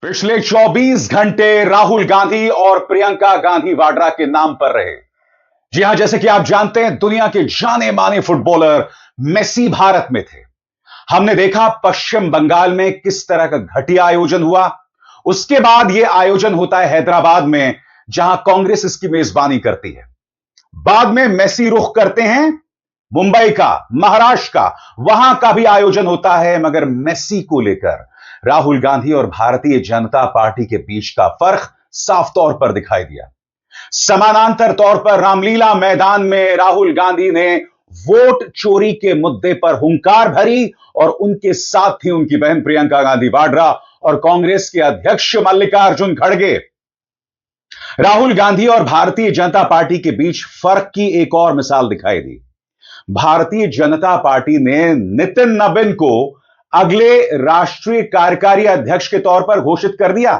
पिछले 24 घंटे राहुल गांधी और प्रियंका गांधी वाड्रा के नाम पर रहे। जी हां, जैसे कि आप जानते हैं, दुनिया के जाने माने फुटबॉलर मेसी भारत में थे। हमने देखा पश्चिम बंगाल में किस तरह का घटिया आयोजन हुआ। उसके बाद यह आयोजन होता है हैदराबाद में, जहां कांग्रेस इसकी मेजबानी करती है। बाद में मेसी रुख करते हैं मुंबई का, महाराष्ट्र का, वहां का भी आयोजन होता है। मगर मेसी को लेकर राहुल गांधी और भारतीय जनता पार्टी के बीच का फर्क साफ तौर पर दिखाई दिया। समानांतर तौर पर रामलीला मैदान में राहुल गांधी ने वोट चोरी के मुद्दे पर हुंकार भरी और उनके साथ थी उनकी बहन प्रियंका गांधी वाड्रा और कांग्रेस के अध्यक्ष मल्लिकार्जुन खड़गे। राहुल गांधी और भारतीय जनता पार्टी के बीच फर्क की एक और मिसाल दिखाई दी। भारतीय जनता पार्टी ने नितिन नबीन को अगले राष्ट्रीय कार्यकारी अध्यक्ष के तौर पर घोषित कर दिया।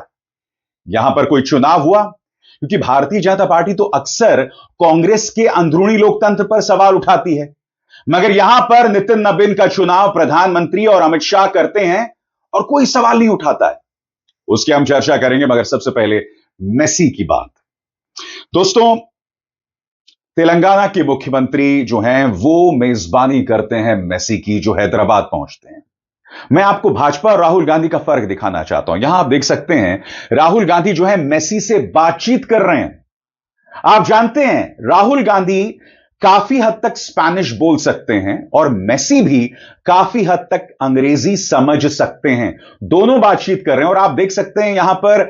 यहां पर कोई चुनाव हुआ, क्योंकि भारतीय जनता पार्टी तो अक्सर कांग्रेस के अंदरूनी लोकतंत्र पर सवाल उठाती है। मगर यहां पर नितिन नबीन का चुनाव प्रधानमंत्री और अमित शाह करते हैं और कोई सवाल नहीं उठाता है। उसकी हम चर्चा करेंगे, मगर सबसे पहले मेसी की बात। दोस्तों, तेलंगाना के मुख्यमंत्री जो हैं वो मेजबानी करते हैं मेसी की, जो हैदराबाद पहुंचते हैं। मैं आपको भाजपा और राहुल गांधी का फर्क दिखाना चाहता हूं। यहां आप देख सकते हैं राहुल गांधी जो है मेसी से बातचीत कर रहे हैं। आप जानते हैं राहुल गांधी काफी हद तक स्पैनिश बोल सकते हैं और मेसी भी काफी हद तक अंग्रेजी समझ सकते हैं। दोनों बातचीत कर रहे हैं और आप देख सकते हैं यहां पर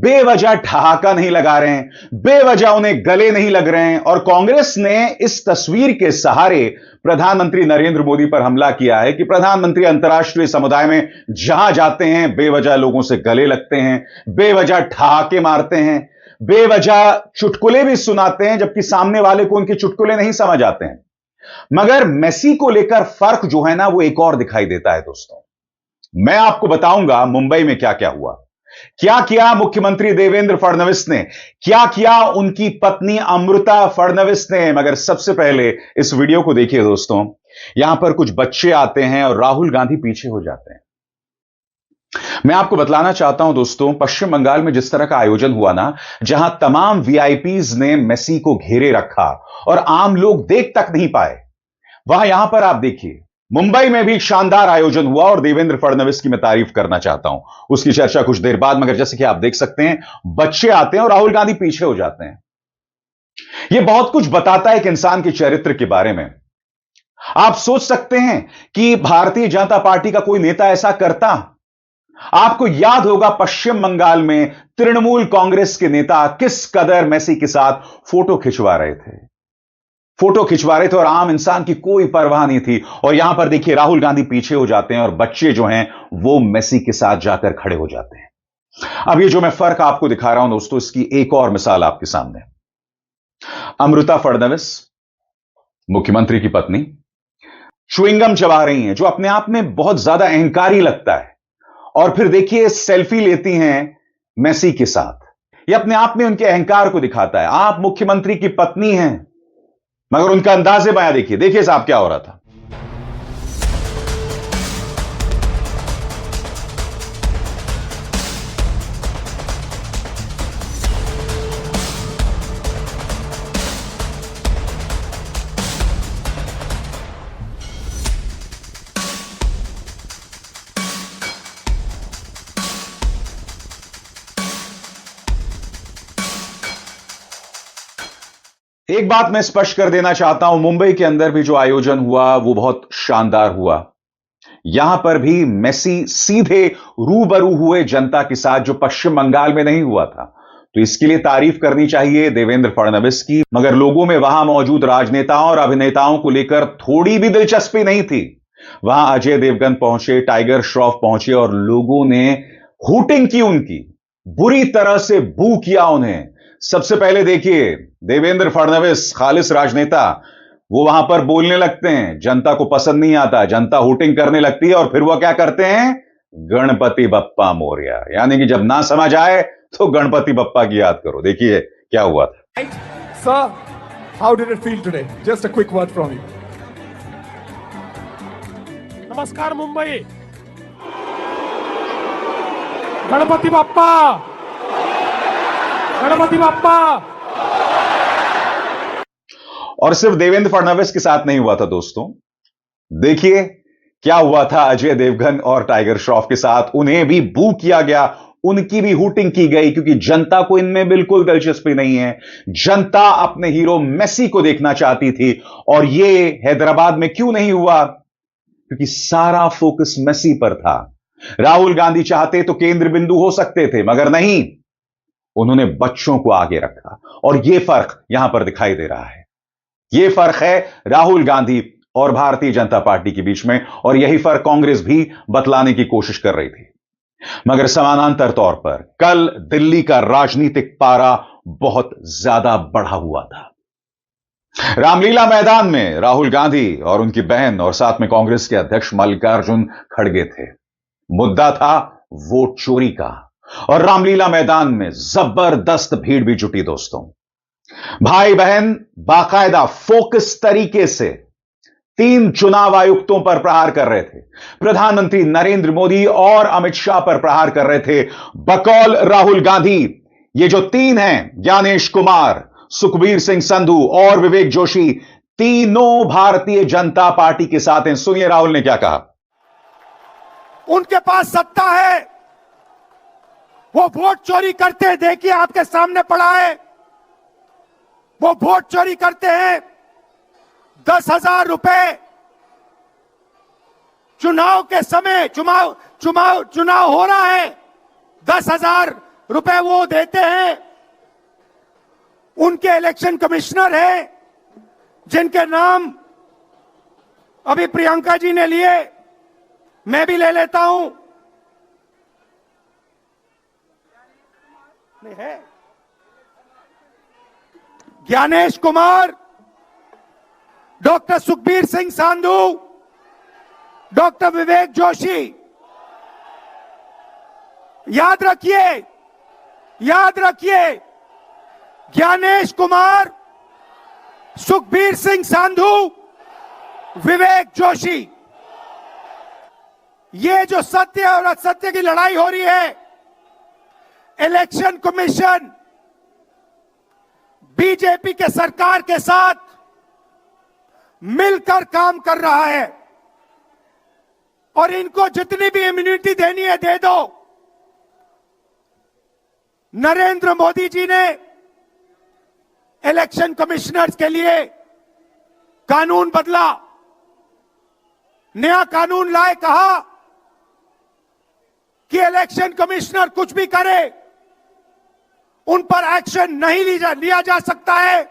बेवजह ठहाका नहीं लगा रहे हैं, बेवजह उन्हें गले नहीं लग रहे हैं। और कांग्रेस ने इस तस्वीर के सहारे प्रधानमंत्री नरेंद्र मोदी पर हमला किया है कि प्रधानमंत्री अंतर्राष्ट्रीय समुदाय में जहां जाते हैं बेवजह लोगों से गले लगते हैं, बेवजह ठहाके मारते हैं, बेवजह चुटकुले भी सुनाते हैं, जबकि सामने वाले को उनके चुटकुले नहीं समझ आते हैं। मगर मेसी को लेकर फर्क जो है ना, वो एक और दिखाई देता है। दोस्तों, मैं आपको बताऊंगा मुंबई में क्या क्या हुआ, क्या किया मुख्यमंत्री देवेंद्र फडणवीस ने, क्या किया उनकी पत्नी अमृता फडणवीस ने। मगर सबसे पहले इस वीडियो को देखिए दोस्तों। यहां पर कुछ बच्चे आते हैं और राहुल गांधी पीछे हो जाते हैं। मैं आपको बतलाना चाहता हूं दोस्तों, पश्चिम बंगाल में जिस तरह का आयोजन हुआ ना, जहां तमाम वीआईपीज ने मेसी को घेरे रखा और आम लोग देख तक नहीं पाए, वहां यहां पर आप देखिए मुंबई में भी शानदार आयोजन हुआ और देवेंद्र फडणवीस की मैं तारीफ करना चाहता हूं। उसकी चर्चा कुछ देर बाद। मगर जैसे कि आप देख सकते हैं बच्चे आते हैं और राहुल गांधी पीछे हो जाते हैं। यह बहुत कुछ बताता है एक इंसान के चरित्र के बारे में। आप सोच सकते हैं कि भारतीय जनता पार्टी का कोई नेता ऐसा करता? आपको याद होगा पश्चिम बंगाल में तृणमूल कांग्रेस के नेता किस कदर मेसी के साथ फोटो खिंचवा रहे थे और आम इंसान की कोई परवाह नहीं थी। और यहां पर देखिए राहुल गांधी पीछे हो जाते हैं और बच्चे जो हैं वो मेसी के साथ जाकर खड़े हो जाते हैं। अब ये जो मैं फर्क आपको दिखा रहा हूं दोस्तों, इसकी एक और मिसाल आपके सामने। अमृता फडणवीस, मुख्यमंत्री की पत्नी, च्युइंगम चबा रही हैं, जो अपने आप में बहुत ज्यादा अहंकारी लगता है। और फिर देखिए सेल्फी लेती हैं मेसी के साथ। यह अपने आप में उनके अहंकार को दिखाता है। आप मुख्यमंत्री की पत्नी हैं, मगर उनका अंदाजे बयां देखिए साहब क्या हो रहा था। एक बात मैं स्पष्ट कर देना चाहता हूं, मुंबई के अंदर भी जो आयोजन हुआ वो बहुत शानदार हुआ। यहां पर भी मेसी सीधे रूबरू हुए जनता के साथ, जो पश्चिम बंगाल में नहीं हुआ था। तो इसके लिए तारीफ करनी चाहिए देवेंद्र फडणवीस की। मगर लोगों में वहां मौजूद राजनेताओं और अभिनेताओं को लेकर थोड़ी भी दिलचस्पी नहीं थी। वहां अजय देवगन पहुंचे, टाइगर श्रॉफ पहुंचे और लोगों ने हूटिंग की, उनकी बुरी तरह से बू किया उन्हें। सबसे पहले देखिए देवेंद्र फडणवीस, खालिस राजनेता, वो वहां पर बोलने लगते हैं, जनता को पसंद नहीं आता, जनता हूटिंग करने लगती है और फिर वो क्या करते हैं, गणपति बप्पा मोरया। यानी कि जब ना समझ आए तो गणपति बप्पा की याद करो। देखिए क्या हुआ था। Sir, how did it feel today? Just a quick word from you. नमस्कार मुंबई। गणपति बाप्पा, गणपति बाप्पा। और सिर्फ देवेंद्र फडणवीस के साथ नहीं हुआ था दोस्तों, देखिए क्या हुआ था अजय देवगन और टाइगर श्रॉफ के साथ। उन्हें भी बू किया गया, उनकी भी हूटिंग की गई, क्योंकि जनता को इनमें बिल्कुल दिलचस्पी नहीं है। जनता अपने हीरो मेसी को देखना चाहती थी। और यह हैदराबाद में क्यों नहीं हुआ? क्योंकि सारा फोकस मेसी पर था। राहुल गांधी चाहते तो केंद्र बिंदु हो सकते थे, मगर नहीं, उन्होंने बच्चों को आगे रखा। और यह फर्क यहां पर दिखाई दे रहा है। यह फर्क है राहुल गांधी और भारतीय जनता पार्टी के बीच में, और यही फर्क कांग्रेस भी बतलाने की कोशिश कर रही थी। मगर समानांतर तौर पर कल दिल्ली का राजनीतिक पारा बहुत ज्यादा बढ़ा हुआ था। रामलीला मैदान में राहुल गांधी और उनकी बहन और साथ में कांग्रेस के अध्यक्ष मल्लिकार्जुन खड़गे थे। मुद्दा था वोट चोरी का, और रामलीला मैदान में जबरदस्त भीड़ भी जुटी दोस्तों। भाई बहन बाकायदा फोकस तरीके से 3 चुनाव आयुक्तों पर प्रहार कर रहे थे। प्रधानमंत्री नरेंद्र मोदी और अमित शाह पर प्रहार कर रहे थे। बकौल राहुल गांधी, ये जो 3 हैं, ज्ञानेश कुमार, सुखबीर सिंह संधू और विवेक जोशी, तीनों भारतीय जनता पार्टी के साथ हैं। सुनिए राहुल ने क्या कहा। उनके पास सत्ता है, वो वोट चोरी करते हैं। देखिए आपके सामने पड़ा है, वो वोट चोरी करते हैं। 10,000 रुपए चुनाव के समय, चुनाव हो रहा है, 10,000 रुपए वो देते हैं। उनके इलेक्शन कमिश्नर हैं, जिनके नाम अभी प्रियंका जी ने लिए, मैं भी ले लेता हूं। नहीं है ज्ञानेश कुमार, डॉक्टर सुखबीर सिंह संधू, डॉक्टर विवेक जोशी। याद रखिए, याद रखिए, ज्ञानेश कुमार, सुखबीर सिंह संधू, विवेक जोशी। ये जो सत्य और असत्य की लड़ाई हो रही है, इलेक्शन कमीशन बीजेपी के सरकार के साथ मिलकर काम कर रहा है, और इनको जितनी भी इम्यूनिटी देनी है दे दो। नरेंद्र मोदी जी ने इलेक्शन कमिश्नर्स के लिए कानून बदला, नया कानून लाए, कहा कि इलेक्शन कमिश्नर कुछ भी करे, उन पर एक्शन नहीं लिया जा सकता है,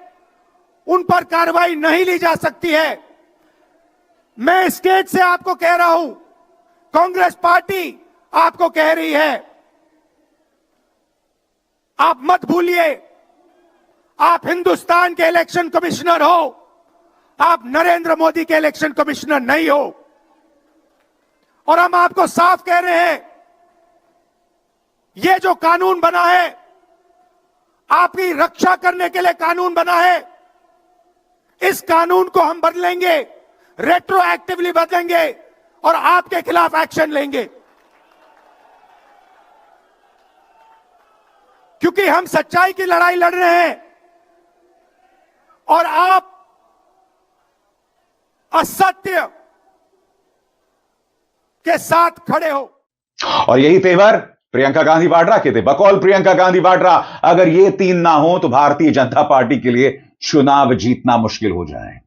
उन पर कार्रवाई नहीं ली जा सकती है। मैं स्टेज से आपको कह रहा हूं, कांग्रेस पार्टी आपको कह रही है, आप मत भूलिए, आप हिंदुस्तान के इलेक्शन कमिश्नर हो, आप नरेंद्र मोदी के इलेक्शन कमिश्नर नहीं हो। और हम आपको साफ कह रहे हैं, ये जो कानून बना है, आपकी रक्षा करने के लिए कानून बना है। इस कानून को हम बदलेंगे, रेट्रोएक्टिवली बदलेंगे और आपके खिलाफ एक्शन लेंगे, क्योंकि हम सच्चाई की लड़ाई लड़ रहे हैं और आप असत्य के साथ खड़े हो। और यही तेवर प्रियंका गांधी वाड्रा के थे। बकौल प्रियंका गांधी वाड्रा, अगर ये 3 ना हो तो भारतीय जनता पार्टी के लिए चुनाव जीतना मुश्किल हो जाए।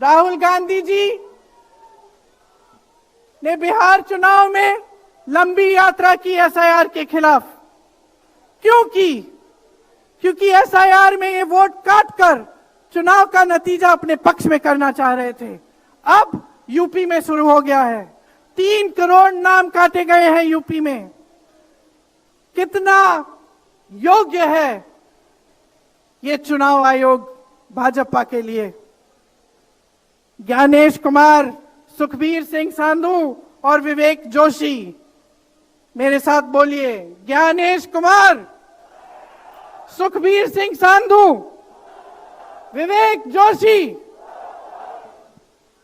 राहुल गांधी जी ने बिहार चुनाव में लंबी यात्रा की एसआईआर के खिलाफ। क्यों की? क्योंकि एसआईआर में ये वोट काटकर चुनाव का नतीजा अपने पक्ष में करना चाह रहे थे। अब यूपी में शुरू हो गया है, 3 करोड़ नाम काटे गए हैं यूपी में। कितना योग्य है ये चुनाव आयोग भाजपा के लिए? ज्ञानेश कुमार, सुखबीर सिंह संधू और विवेक जोशी, मेरे साथ बोलिए, ज्ञानेश कुमार, सुखबीर सिंह संधू, विवेक जोशी।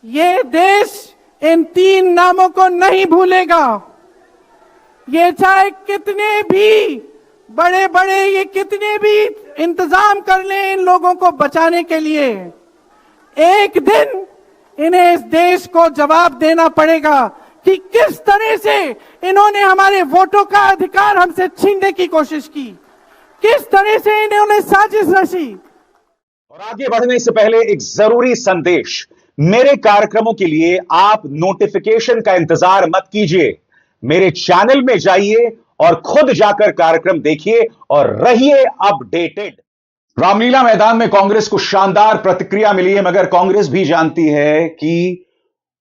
ये देश इन 3 नामों को नहीं भूलेगा। ये चाहे कितने भी बड़े बड़े ये कितने भी इंतजाम कर लें इन लोगों को बचाने के लिए, एक दिन इन्हें इस देश को जवाब देना पड़ेगा कि किस तरह से इन्होंने हमारे वोटों का अधिकार हमसे छीनने की कोशिश की, किस तरह से इन्होंने साजिश रची। और आगे बढ़ने से पहले एक जरूरी संदेश, मेरे कार्यक्रमों के लिए आप नोटिफिकेशन का इंतजार मत कीजिए, मेरे चैनल में जाइए और खुद जाकर कार्यक्रम देखिए और रहिए अपडेटेड। रामलीला मैदान में कांग्रेस को शानदार प्रतिक्रिया मिली है, मगर कांग्रेस भी जानती है कि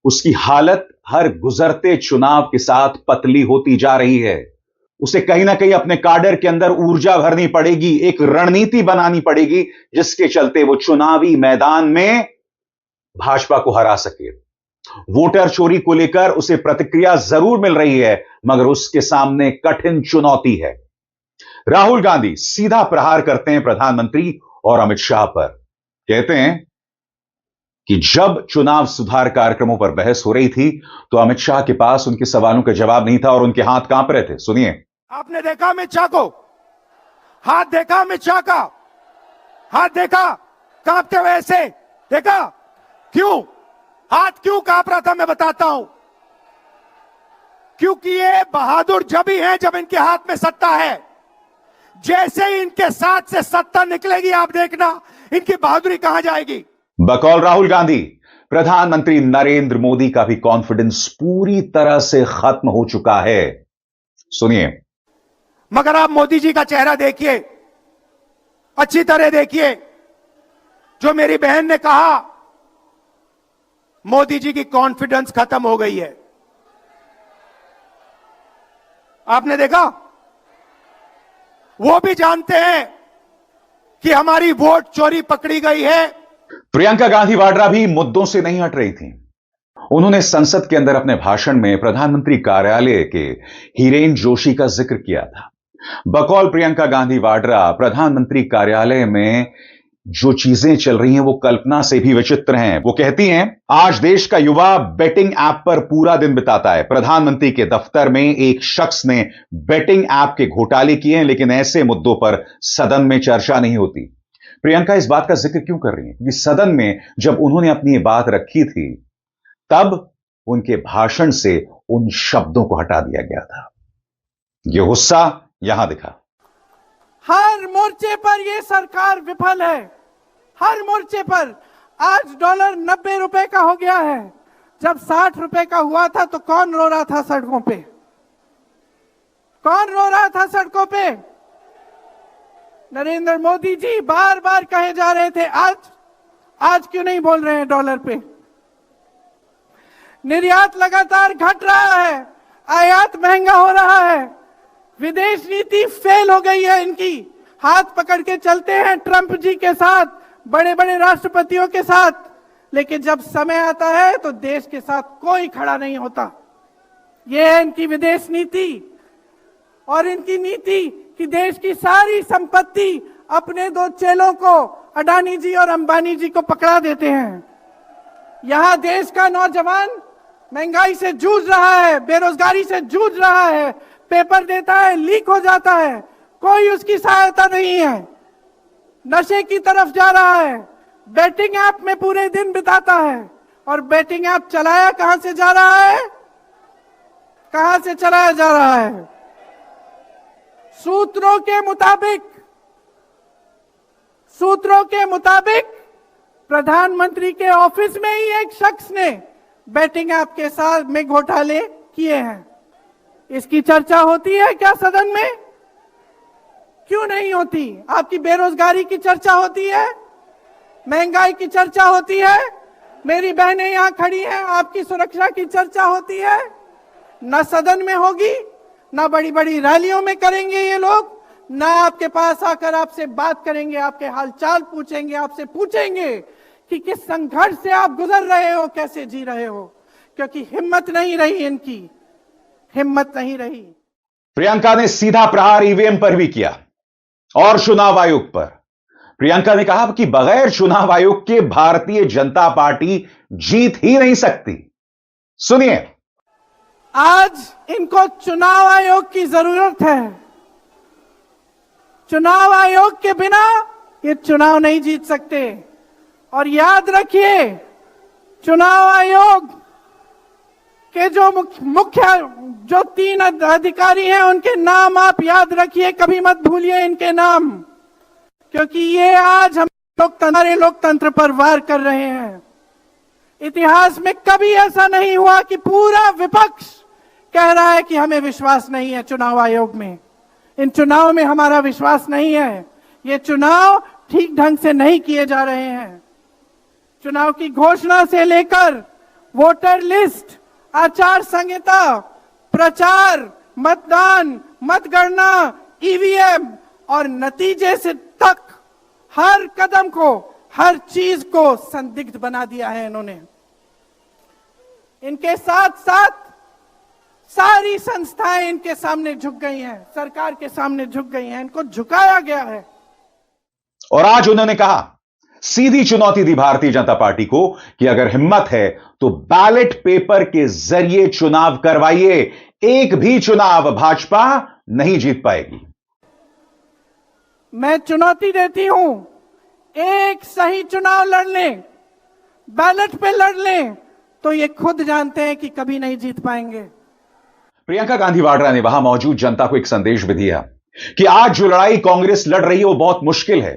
उसकी हालत हर गुजरते चुनाव के साथ पतली होती जा रही है। उसे कहीं ना कहीं अपने काडर के अंदर ऊर्जा भरनी पड़ेगी, एक रणनीति बनानी पड़ेगी जिसके चलते वो चुनावी मैदान में भाजपा को हरा सके। वोटर चोरी को लेकर उसे प्रतिक्रिया जरूर मिल रही है, मगर उसके सामने कठिन चुनौती है। राहुल गांधी सीधा प्रहार करते हैं प्रधानमंत्री और अमित शाह पर। कहते हैं कि जब चुनाव सुधार कार्यक्रमों पर बहस हो रही थी तो अमित शाह के पास उनके सवालों का जवाब नहीं था और उनके हाथ कांप रहे थे। सुनिए। आपने देखा अमित शाह को, हाथ देखा अमित शाह का, हाथ देखा कांपते हुए ऐसे देखा? क्यों हाथ क्यों कांप रहा था मैं बताता हूं। क्योंकि ये बहादुर जब ही हैं जब इनके हाथ में सत्ता है। जैसे ही इनके साथ से सत्ता निकलेगी आप देखना इनकी बहादुरी कहां जाएगी। बकौल राहुल गांधी, प्रधानमंत्री नरेंद्र मोदी का भी कॉन्फिडेंस पूरी तरह से खत्म हो चुका है। सुनिए। मगर आप मोदी जी का चेहरा देखिए, अच्छी तरह देखिए। जो मेरी बहन ने कहा मोदी जी की कॉन्फिडेंस खत्म हो गई है, आपने देखा? वो भी जानते हैं कि हमारी वोट चोरी पकड़ी गई है। प्रियंका गांधी वाड्रा भी मुद्दों से नहीं हट रही थी। उन्होंने संसद के अंदर अपने भाषण में प्रधानमंत्री कार्यालय के हिरेन जोशी का जिक्र किया था। बकौल प्रियंका गांधी वाड्रा, प्रधानमंत्री कार्यालय में जो चीजें चल रही हैं वो कल्पना से भी विचित्र हैं। वो कहती हैं, आज देश का युवा बेटिंग ऐप पर पूरा दिन बिताता है। प्रधानमंत्री के दफ्तर में एक शख्स ने बेटिंग ऐप के घोटाले किए हैं, लेकिन ऐसे मुद्दों पर सदन में चर्चा नहीं होती। प्रियंका इस बात का जिक्र क्यों कर रही हैं? क्योंकि सदन में जब उन्होंने अपनी ये बात रखी थी तब उनके भाषण से उन शब्दों को हटा दिया गया था। यह गुस्सा यहां दिखा। हर मोर्चे पर यह सरकार विफल है, हर मोर्चे पर। आज डॉलर 90 रुपए का हो गया है। जब 60 रुपए का हुआ था तो कौन रो रहा था सड़कों पे? कौन रो रहा था सड़कों पे? नरेंद्र मोदी जी बार बार कहे जा रहे थे, आज क्यों नहीं बोल रहे हैं डॉलर पे? निर्यात लगातार घट रहा है, आयात महंगा हो रहा है, विदेश नीति फेल हो गई है इनकी। हाथ पकड़ के चलते हैं ट्रंप जी के साथ, बड़े बड़े राष्ट्रपतियों के साथ, लेकिन जब समय आता है तो देश के साथ कोई खड़ा नहीं होता। यह है इनकी विदेश नीति। और इनकी नीति कि देश की सारी संपत्ति अपने दो चेलों को, अडानी जी और अंबानी जी को पकड़ा देते हैं। यहां देश का नौजवान महंगाई से जूझ रहा है, बेरोजगारी से जूझ रहा है, पेपर देता है, लीक हो जाता है, कोई उसकी सहायता नहीं है, नशे की तरफ जा रहा है, बेटिंग ऐप में पूरे दिन बिताता है। और बेटिंग ऐप चलाया कहां से जा रहा है? कहां से चलाया जा रहा है? सूत्रों के मुताबिक प्रधानमंत्री के ऑफिस में ही एक शख्स ने बेटिंग ऐप के साथ में घोटाले किए हैं। इसकी चर्चा होती है क्या सदन में? क्यों नहीं होती? आपकी बेरोजगारी की चर्चा होती है, महंगाई की चर्चा होती है, मेरी बहनें यहां खड़ी हैं, आपकी सुरक्षा की चर्चा होती है। न सदन में होगी, ना बड़ी बड़ी रैलियों में करेंगे ये लोग, ना आपके पास आकर आपसे बात करेंगे, आपके हालचाल पूछेंगे, आपसे पूछेंगे कि किस संघर्ष से आप गुजर रहे हो, कैसे जी रहे हो, क्योंकि हिम्मत नहीं रही इनकी, हिम्मत नहीं रही। प्रियंका ने सीधा प्रहार ईवीएम पर भी किया और चुनाव आयोग पर। प्रियंका ने कहा कि बगैर चुनाव आयोग के भारतीय जनता पार्टी जीत ही नहीं सकती। सुनिए। आज इनको चुनाव आयोग की जरूरत है। चुनाव आयोग के बिना ये चुनाव नहीं जीत सकते। और याद रखिए, चुनाव आयोग के जो मुख्य जो 3 अधिकारी हैं, उनके नाम आप याद रखिए, कभी मत भूलिए इनके नाम, क्योंकि ये आज हम हमारे लोकतंत्र पर वार कर रहे हैं। इतिहास में कभी ऐसा नहीं हुआ कि पूरा विपक्ष कह रहा है कि हमें विश्वास नहीं है चुनाव आयोग में, इन चुनाव में हमारा विश्वास नहीं है, ये चुनाव ठीक ढंग से नहीं किए जा रहे हैं। चुनाव की घोषणा से लेकर वोटर लिस्ट, आचार संहिता, प्रचार, मतदान, मतगणना, ईवीएम और नतीजे से तक हर कदम को, हर चीज को संदिग्ध बना दिया है इन्होंने। इनके साथ साथ सारी संस्थाएं इनके सामने झुक गई हैं, सरकार के सामने झुक गई हैं, इनको झुकाया गया है। और आज उन्होंने कहा, सीधी चुनौती दी भारतीय जनता पार्टी को कि अगर हिम्मत है तो बैलेट पेपर के जरिए चुनाव करवाइए, एक भी चुनाव भाजपा नहीं जीत पाएगी। मैं चुनौती देती हूं, एक सही चुनाव लड़ लें, बैलेट पे लड़ लें, तो ये खुद जानते हैं कि कभी नहीं जीत पाएंगे। प्रियंका गांधी वाड्रा ने वहां मौजूद जनता को एक संदेश भी दिया कि आज जो लड़ाई कांग्रेस लड़ रही है वो बहुत मुश्किल है।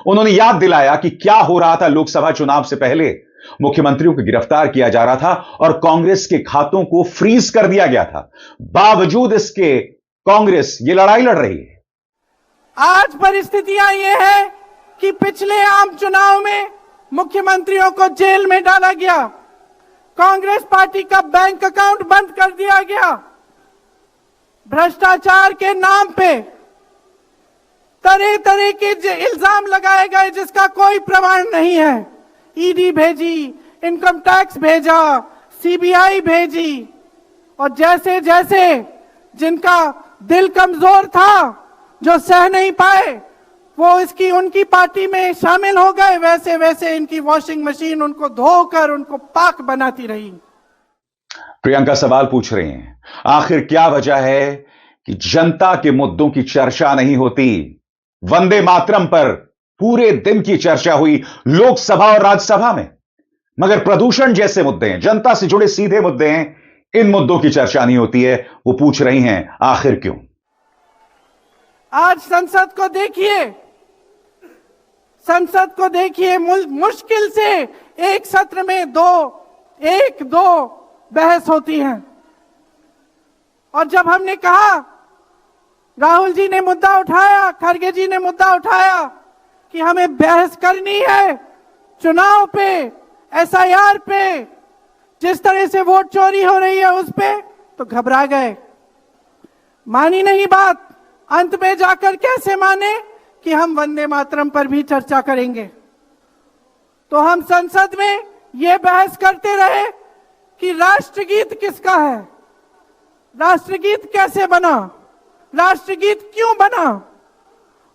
उन्होंने याद दिलाया कि क्या हो रहा था लोकसभा चुनाव से पहले। मुख्यमंत्रियों को गिरफ्तार किया जा रहा था और कांग्रेस के खातों को फ्रीज कर दिया गया था। बावजूद इसके कांग्रेस ये लड़ाई लड़ रही है। आज परिस्थितियां ये है कि पिछले आम चुनाव में मुख्यमंत्रियों को जेल में डाला गया, कांग्रेस पार्टी का बैंक अकाउंट बंद कर दिया गया, भ्रष्टाचार के नाम पे तरह तरह के इल्जाम लगाए गए जिसका कोई प्रमाण नहीं है। ईडी भेजी, इनकम टैक्स भेजा, सीबीआई भेजी, और जैसे जैसे जिनका दिल कमजोर था, जो सह नहीं पाए, वो उनकी पार्टी में शामिल हो गए, वैसे वैसे इनकी वॉशिंग मशीन उनको धोकर उनको पाक बनाती रही। प्रियंका सवाल पूछ रही हैं, आखिर क्या वजह है कि जनता के मुद्दों की चर्चा नहीं होती? वंदे मातरम पर पूरे दिन की चर्चा हुई लोकसभा और राज्यसभा में, मगर प्रदूषण जैसे मुद्दे हैं, जनता से जुड़े सीधे मुद्दे हैं, इन मुद्दों की चर्चा नहीं होती है। वो पूछ रही हैं, आखिर क्यों? आज संसद को देखिए, मुश्किल से एक सत्र में दो बहस होती है। और जब हमने कहा, राहुल जी ने मुद्दा उठाया, खड़गे जी ने मुद्दा उठाया कि हमें बहस करनी है चुनाव पे, एसआईआर पे, जिस तरह से वोट चोरी हो रही है उस पे, तो घबरा गए, मानी नहीं बात। अंत में जाकर कैसे माने कि हम वंदे मातरम पर भी चर्चा करेंगे। तो हम संसद में यह बहस करते रहे कि राष्ट्रगीत किसका है, राष्ट्रगीत कैसे बना, राष्ट्रगीत क्यों बना,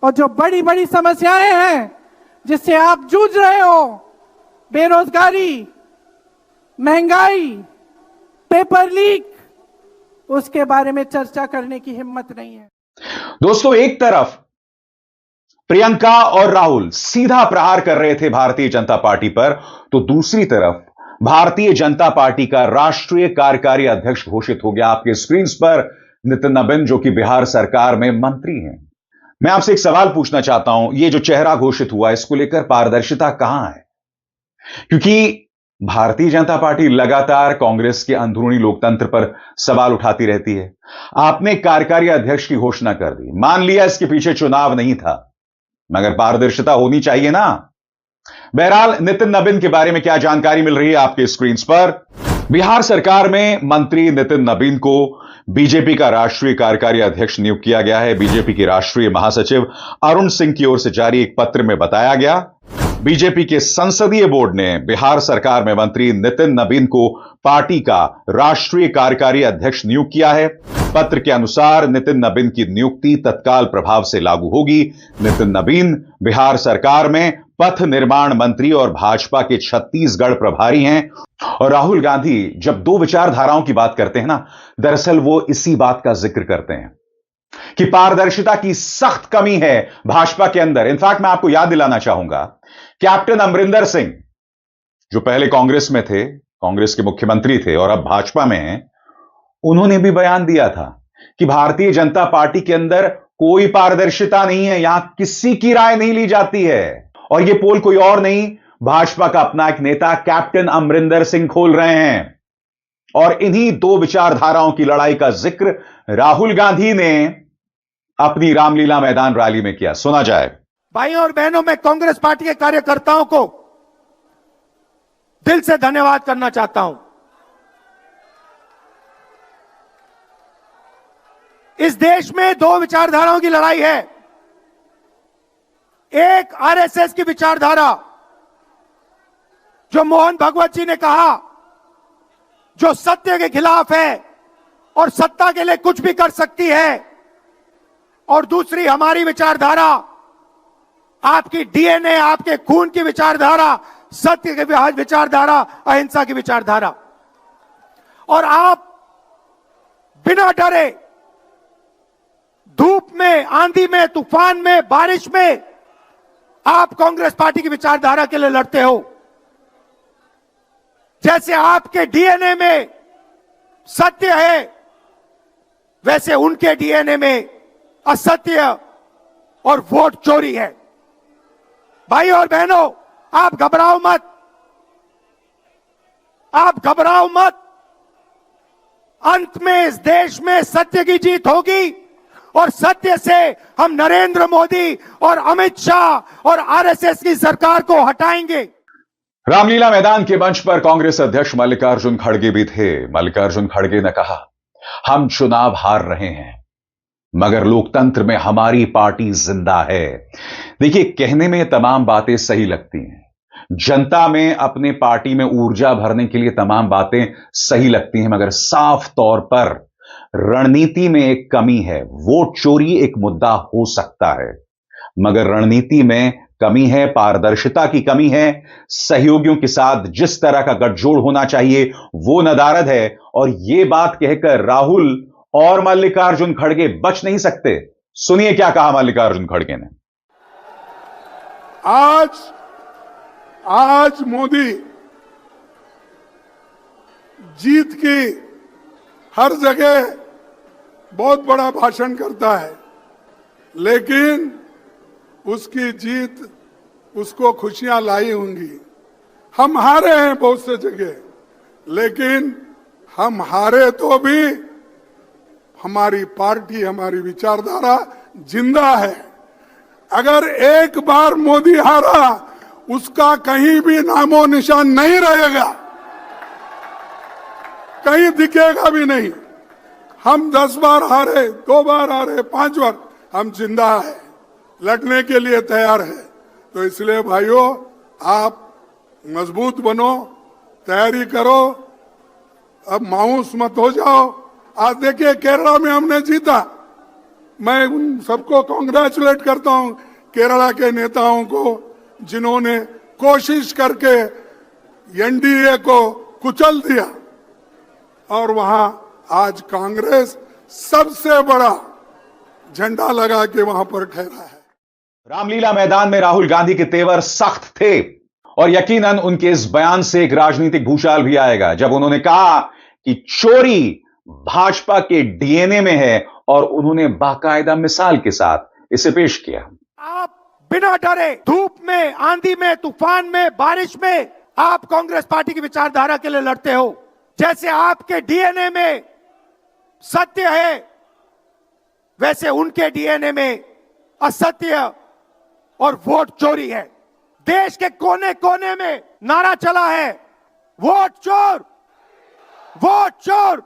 और जो बड़ी बड़ी समस्याएं हैं जिससे आप जूझ रहे हो, बेरोजगारी, महंगाई, पेपर लीक, उसके बारे में चर्चा करने की हिम्मत नहीं है। दोस्तों, एक तरफ प्रियंका और राहुल सीधा प्रहार कर रहे थे भारतीय जनता पार्टी पर, तो दूसरी तरफ भारतीय जनता पार्टी का राष्ट्रीय कार्यकारी अध्यक्ष घोषित हो गया। आपके स्क्रीन पर नितिन नबीन, जो कि बिहार सरकार में मंत्री हैं। मैं आपसे एक सवाल पूछना चाहता हूं, ये जो चेहरा घोषित हुआ, इसको लेकर पारदर्शिता कहां है? क्योंकि भारतीय जनता पार्टी लगातार कांग्रेस के अंदरूनी लोकतंत्र पर सवाल उठाती रहती है। आपने कार्यकारी अध्यक्ष की घोषणा कर दी, मान लिया इसके पीछे चुनाव नहीं था, मगर पारदर्शिता होनी चाहिए ना। बहरहाल, नितिन नबीन के बारे में क्या जानकारी मिल रही है आपके स्क्रीन पर? बिहार सरकार में मंत्री नितिन नबीन को बीजेपी का राष्ट्रीय कार्यकारी अध्यक्ष नियुक्त किया गया है। बीजेपी के राष्ट्रीय महासचिव अरुण सिंह की ओर से जारी एक पत्र में बताया गया, बीजेपी के संसदीय बोर्ड ने बिहार सरकार में मंत्री नितिन नबीन को पार्टी का राष्ट्रीय कार्यकारी अध्यक्ष नियुक्त किया है। पत्र के अनुसार नितिन नबीन की नियुक्ति तत्काल प्रभाव से लागू होगी। नितिन नबीन बिहार सरकार में पथ निर्माण मंत्री और भाजपा के छत्तीसगढ़ प्रभारी हैं। और राहुल गांधी जब दो विचारधाराओं की बात करते हैं ना, दरअसल वो इसी बात का जिक्र करते हैं कि पारदर्शिता की सख्त कमी है भाजपा के अंदर। इनफैक्ट मैं आपको याद दिलाना चाहूंगा, कैप्टन अमरिंदर सिंह जो पहले कांग्रेस में थे, कांग्रेस के मुख्यमंत्री थे और अब भाजपा में हैं, उन्होंने भी बयान दिया था कि भारतीय जनता पार्टी के अंदर कोई पारदर्शिता नहीं है, यहां किसी की राय नहीं ली जाती है। और यह पोल कोई और नहीं, भाजपा का अपना एक नेता कैप्टन अमरिंदर सिंह खोल रहे हैं। और इन्हीं दो विचारधाराओं की लड़ाई का जिक्र राहुल गांधी ने अपनी रामलीला मैदान रैली में किया। सुना जाए। भाइयों और बहनों, मैं कांग्रेस पार्टी के कार्यकर्ताओं को दिल से धन्यवाद करना चाहता हूं। इस देश में दो विचारधाराओं की लड़ाई है। एक आरएसएस की विचारधारा, जो मोहन भगवत जी ने कहा, जो सत्य के खिलाफ है और सत्ता के लिए कुछ भी कर सकती है। और दूसरी हमारी विचारधारा, आपकी डीएनए, आपके खून की विचारधारा, सत्य की विचारधारा, अहिंसा की विचारधारा। और आप बिना डरे धूप में, आंधी में, तूफान में, बारिश में आप कांग्रेस पार्टी की विचारधारा के लिए लड़ते हो। जैसे आपके डीएनए में सत्य है, वैसे उनके डीएनए में असत्य और वोट चोरी है। भाई और बहनों, आप घबराओ मत, आप घबराओ मत। अंत में इस देश में सत्य की जीत होगी और सत्य से हम नरेंद्र मोदी और अमित शाह और आरएसएस की सरकार को हटाएंगे। रामलीला मैदान के मंच पर कांग्रेस अध्यक्ष मल्लिकार्जुन खड़गे भी थे। मल्लिकार्जुन खड़गे ने कहा, हम चुनाव हार रहे हैं मगर लोकतंत्र में हमारी पार्टी जिंदा है। देखिए, कहने में तमाम बातें सही लगती हैं, जनता में अपने पार्टी में ऊर्जा भरने के लिए तमाम बातें सही लगती हैं, मगर साफ तौर पर रणनीति में एक कमी है। वोट चोरी एक मुद्दा हो सकता है, मगर रणनीति में कमी है, पारदर्शिता की कमी है। सहयोगियों के साथ जिस तरह का गठजोड़ होना चाहिए वो नदारद है। और यह बात कहकर राहुल और मल्लिकार्जुन खड़गे बच नहीं सकते। सुनिए क्या कहा मल्लिकार्जुन खड़गे ने। आज मोदी जीत की हर जगह बहुत बड़ा भाषण करता है, लेकिन उसकी जीत उसको खुशियां लाई होंगी। हम हारे हैं बहुत से जगह, लेकिन हम हारे तो भी हमारी पार्टी, हमारी विचारधारा जिंदा है। अगर एक बार मोदी हारा, उसका कहीं भी नामो निशान नहीं रहेगा, कहीं दिखेगा भी नहीं। हम 10 बार हारे, 2 बार हारे, 5 बार, हम जिंदा है, लड़ने के लिए तैयार है। तो इसलिए भाइयों, आप मजबूत बनो, तैयारी करो, अब मायूस मत हो जाओ। आज देखिए केरला में हमने जीता, मैं उन सबको कांग्रेचुलेट करता हूं, केरला के नेताओं को, जिन्होंने कोशिश करके एनडीए को कुचल दिया। और वहां आज कांग्रेस सबसे बड़ा झंडा लगा के वहां पर ठहरा है। रामलीला मैदान में राहुल गांधी के तेवर सख्त थे और यकीनन उनके इस बयान से एक राजनीतिक भूचाल भी आएगा, जब उन्होंने कहा कि चोरी भाजपा के डीएनए में है और उन्होंने बाकायदा मिसाल के साथ इसे पेश किया। आप बिना डरे धूप में, आंधी में, तूफान में, बारिश में आप कांग्रेस पार्टी की विचारधारा के लिए लड़ते हो। जैसे आपके डीएनए में सत्य है, वैसे उनके डीएनए में असत्य और वोट चोरी है। देश के कोने कोने में नारा चला है, वोट चोर, वोट चोर।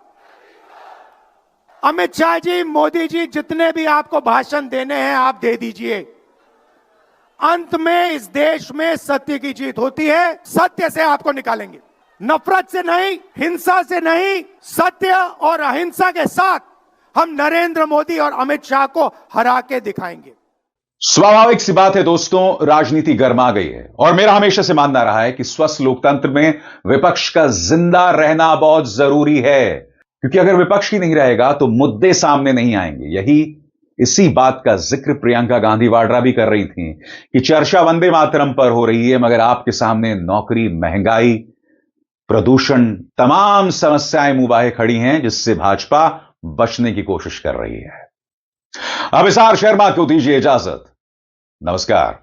अमित शाह जी, मोदी जी, जितने भी आपको भाषण देने हैं आप दे दीजिए। अंत में इस देश में सत्य की जीत होती है। सत्य से आपको निकालेंगे, नफरत से नहीं, हिंसा से नहीं, सत्य और अहिंसा के साथ हम नरेंद्र मोदी और अमित शाह को हरा के दिखाएंगे। स्वाभाविक सी बात है दोस्तों, राजनीति गर्मा गई है और मेरा हमेशा से मानना रहा है कि स्वस्थ लोकतंत्र में विपक्ष का जिंदा रहना बहुत जरूरी है, क्योंकि अगर विपक्ष ही नहीं रहेगा तो मुद्दे सामने नहीं आएंगे। इसी बात का जिक्र प्रियंका गांधी वाड्रा भी कर रही थी कि चर्चा वंदे मातरम पर हो रही है, मगर आपके सामने नौकरी, महंगाई, प्रदूषण, तमाम समस्याएं मुंह खड़ी हैं, जिससे भाजपा बचने की कोशिश कर रही है। अब इसार शर्मा को दीजिए इजाजत। नमस्कार।